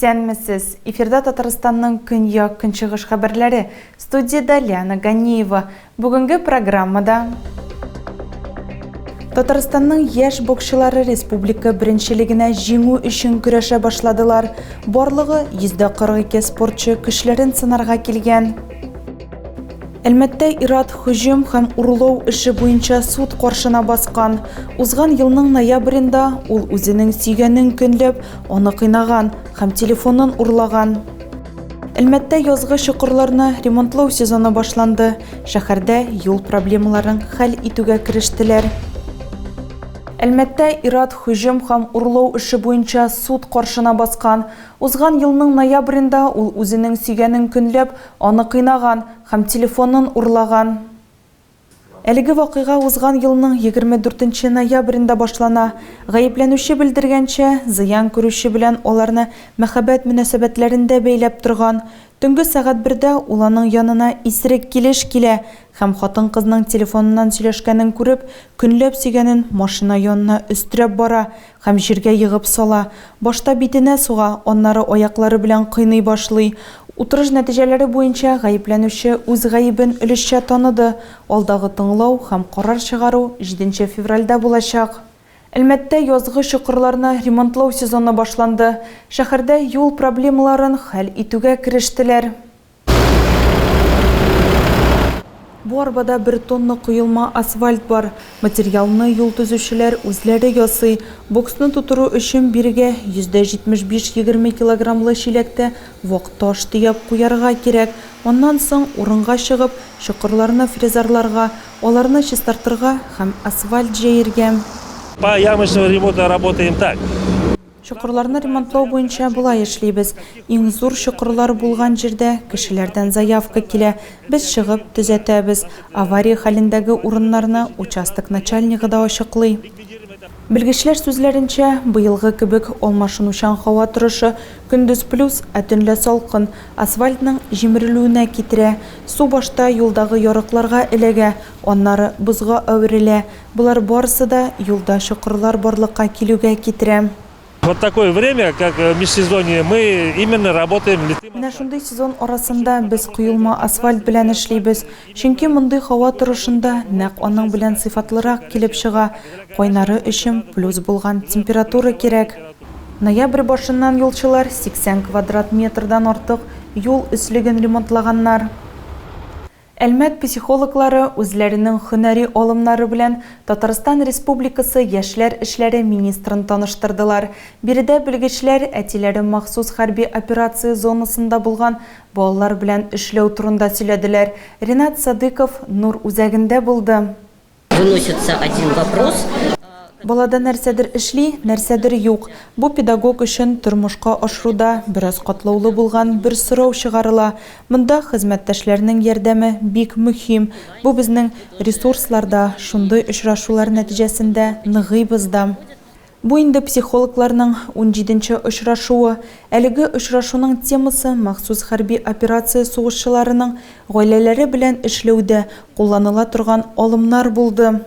Исәнмесез. Эфирда Татарстанның көньяк көнчыгыш хәбәрләре. Студияда Лиана Ганиева. Бүгенге программада Татарстанның яшь боксчылары республика беренчелегенә җиңү өчен көрәшә башладылар. Барлыгы 142 спортчы көчләрен сынарга килгән. Әлмәттә ират, һөҗүм һәм урлау эше буенча суд каршына баскан. Узган елның ноябрендә ул үзенең сөйгәнен көнләп, аны кыйнаган һәм телефонын урлаган. Әлмәттә язгы чокырларны ремонтлау сезоны башланды. Шәһәрдә юл проблемаларын хәл итүгә керештеләр. Әлмәттә ират, һөҗүм һәм урлау эше буенча суд каршына баскан. Узган елның ноябрендә ул үзенең сөйгәнен көнләп, аны кыйнаган һәм телефонын урлаган. Әлеге вакыйга узган елның 24 ноябрендә башлана. Гаепләнүче белдергәнчә, зыян күрүче белән аларны мәхәббәт мөнәсәбәтләрендә бәйләп торган. Төнге сәгать 1дә ул аның янына исерек килеш килә һәм хатын-кызның телефоннан сөйләшкәнен күреп, көнләп сөйгәнен машина янына өстерәп бара һәм җиргә егып сала. Башта битенә суга, аннары аяклары белән кыйный башлый. Утырыш нәтиҗәләре буенча гаепләнүче үз гаебен өлешчә таныды. Алдагы тыңлау һәм карар чыгару 7 февральдә булачак. Әлмәттә язгы чокырларны ремонтлау сезоны башланды. Шәһәрдә юл проблемаларын хәл итүгә керештеләр. Бу арбада 1 тонна куелма асфальт бар. Материалны юл төзүчеләр үзләре ясый. Боксны тутыру өчен биргә 175-20 килограммлы чиләктә вак таш төяп куярга кирәк. Оннан соң урынга чыгып, чокырларны фрезарларга, аларны чистартырга һәм асфальт җәергә. По ямочному ремонту работаем так. Чокырларны ремонтлау буенча булай эшлибез. Иң зур чокырлар булган җирдә кешеләрдән заявка килә. Без чыгып төзәтәбез. Авария хәлендәге урыннарны участок начальнигы да ачыклый. Белгечләр сүзләренчә, быелгы кебек алмашынучан һава торышы көндез плюс, ә төнлә салкын, асфальтның җимерелүенә китерә. Су башта юлдагы ярыкларга эләгә, аннары бузга әверелә. Булар барысы да юлда чокырлар барлыкка килүгә китерә. Вот такое время, как в межсезонье, мы именно работаем. Менә шундый сезон арасында без куелма асфальт белән эшлибез. Чөнки мондый һава торышында нәкъ аның белән сыйфатлырак килеп чыга. Кайнары өчен плюс булган температура кирәк. Ноябрь башыннан юлчылар 80 квадрат метрдан артык юл өслеген ремонтлаганнар. Әлмәт психологлары үзләренең һөнәри алымнары белән Татарстан Республикасы Яшьләр эшләре министрын таныштырдылар. Биредә белгечләр әтиләре махсус хәрби операция зонасында булган балалар белән эшләү турында сөйләделәр. Ринат Садыков Нур үзәгендә булды. Выносится один вопрос. Балада нәрсәдер эшли, нәрсәдер юк. Бу педагог өчен тормышка ашыруда бераз катлаулы булган бер сорау чыгарыла. Монда хезмәттәшләрнең ярдәме бик мөһим. Бу безнең ресурсларда шундый очрашулар нәтиҗәсендә ныгыйбыз да. Бу инде психологларның 17-нче очрашуы. Әлеге очрашуның темасы махсус хәрби операция сугышчыларының гаиләләре белән эшләүдә кулланыла торган алымнар булды.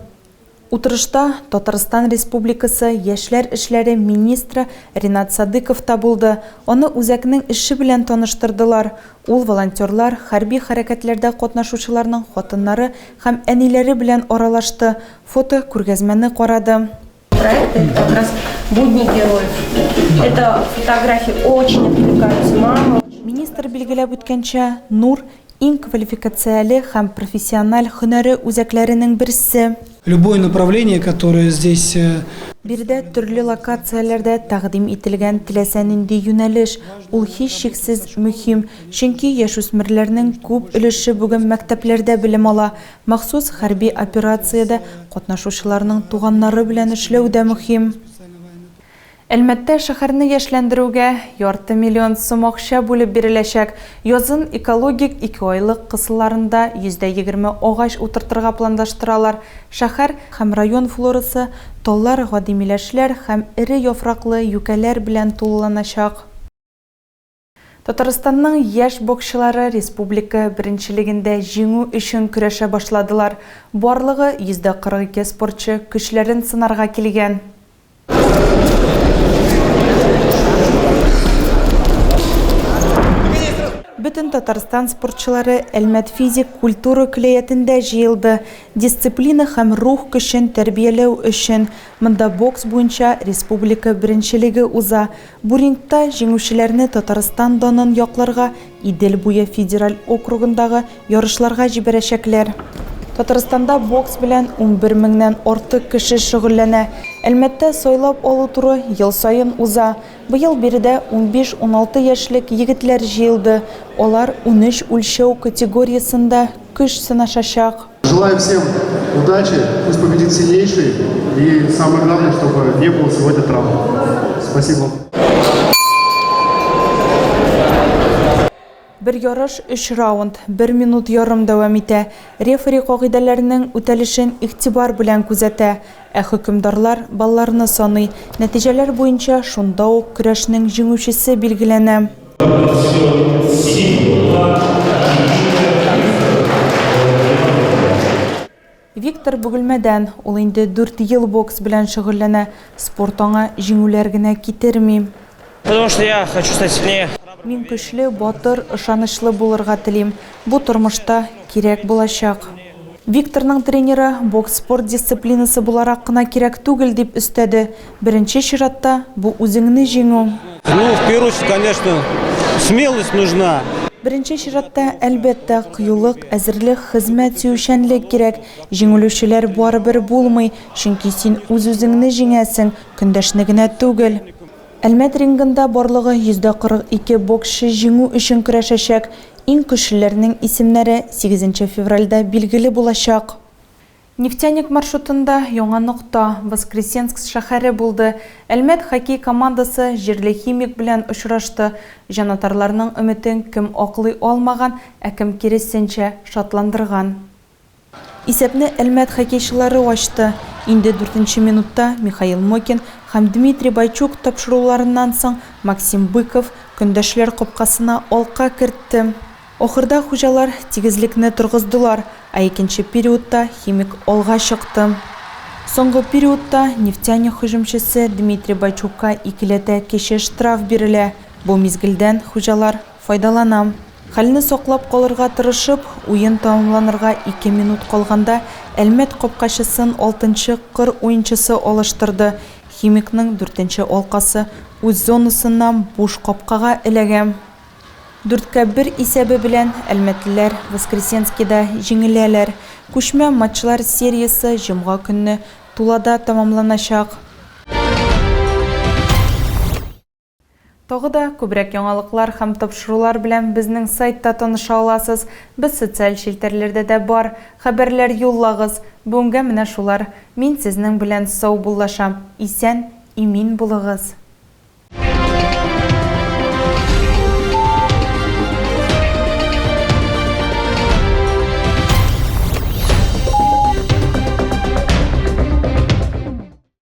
Утырышта Татарстан Республикасы Яшьләр эшләре министры Ринат Садыков та булды. Аны үзәкнең эше белән таныштырдылар. Ул волонтерлар, хәрби хәрәкәтләрдә катнашучыларның хатыннары һәм әниләре белән аралашты. Фото күргәзмәне карады. Проект это как раз будни героев. Это фотографии очень отвлекаются маму. Министр билгеләп үткәнчә, Нур иң квалификацияле һәм профессиональ һөнәре үзәкләренең берсе. Любое направление, которое здесь... Биредә төрле локацияләрдә тәкъдим ителгән теләсә нинди юнәлеш, ул һичшиксез мөһим, чөнки яшүсмерләрнең күп өлеше бүген мәктәпләрдә белем ала. Махсус хәрби операциядә катнашучыларның туганнары белән эшләү дә мөһим. Әлмәттә шәһәрне яшьләндерүгә 2,5 миллион сум акча бүлеп биреләчәк. Язын экологик 2 айлык кысаларында 120 агач утыртырга планлаштыралар. Шәһәр һәм район флорасы таллар, гадимиләшләр һәм ире яфраклы юкәләр белән тулыланачак. Татарстанның яшь боксчылары республика беренчелегендә җиңү өчен көрәшә башладылар. Барлыгы 142 спортчы көчләрен сынарга килгән. Бүтін Татарстан спортчылары әлмәт физик культура клеятында жиылды. Дисциплина һәм рух көчен тәрбияләү өчен монда бокс буенча республика беренчелеге уза. Бу рингта җиңүчеләрне Татарстан данын якларга Идел буе федераль округындагы ярышларга җибәрәчәкләр. Татарстанда бокс белән 11 меңнән артык кеше шөгыльләнә. Әлмәттә сайлап алу туры ел сайын уза. Быел биредә 15-16 яшьлек егетләр җыелды. Алар 13 үлчәү категориясында көч сынашачак. Желаю всем удачи, пусть победит сильнейший. И самое главное, чтобы не было сегодня травм. Спасибо. Bir yarış 3 раунд, 1 минут ярым дәвам итә. Рефери кагыйдәләренең үтәлешен игътибар белән күзәтә. Хөкемдарлар балларны саный. Нәтиҗәләр буенча шунда ук көрәшнең җиңүчесе билгеләнә. Виктор Бугылмәдән, ул инде 4 ел бокс белән шөгыльләнә. Спорт аңа җиңүләр генә китерми. Потому что я хочу стать сильнее. Мин көчле, батыр, ышанычлы булырга телим. Бу тормышта кирәк булачак. Викторның тренеры бокс спорт дисциплинасы буларак кына кирәк түгел дип өстәде. Беренче чиратта бу үзеңне җиңү. Ну, в первую очередь, конечно, смелость нужна. Беренче чиратта әлбәттә кыюлык, әзерлек, хезмәт сөючәнлек кирәк. Җиңүлүчеләр барыбер булмый, чөнки син үз-үзеңне җиңәсең, көндәшне генә түгел. Әлмәт рингында барлыгы 142 боксчы җиңү өчен көрәшәчәк. Иң көчлеләрнең исемнәре 8 февральдә билгеле булачак. Нефтяник маршрутында яңа нокта Воскресенск шәһәре булды. Әлмәт хоккей командасы җирле химик белән очрашты. Җанатарларның өметен кем аклый алмаган, ә кем киресенчә шатландырган. Исәпне Әлмәт хоккейчылары ачты. Инде 4 минутта Михаил Мокин һәм Дмитрий Байчук тапшыруларыннан соң Максим Быков көндәшләр капкасына алка кертте. Ахырда хуҗалар тигезлекне торгыздылар, а икенче периодта химик алга чыкты. Соңгы периодта нефтяник һөҗүмчесе Дмитрий Байчукка икеләтә кеше штраф бирелә. Бу мизгелдән хуҗалар файдалана. Хәлне саклап калырга тырышып, уен тамамланырга 2 минут калганда Әлмәт капкачысын 6-нчы кыр уенчысы алыштырды. Химикның 4-нче алкасы үз зонасыннан буш капкага эләгә. 4-1 исәбе белән әлмәтлеләр Воскресенскида җиңеләләр. Күчмә матчлар сериясы җомга көнне Тулада тамамланачак. Тагы да күбрәк яңалыклар һәм тапшырулар белән безнең сайтта таныша аласыз. Без социаль челтәрләрдә дә бар. Хәбәрләр юллагыз. Бүгенгә менә шулар. Мин сезнең белән сау буллашам. Исән, имин булыгыз.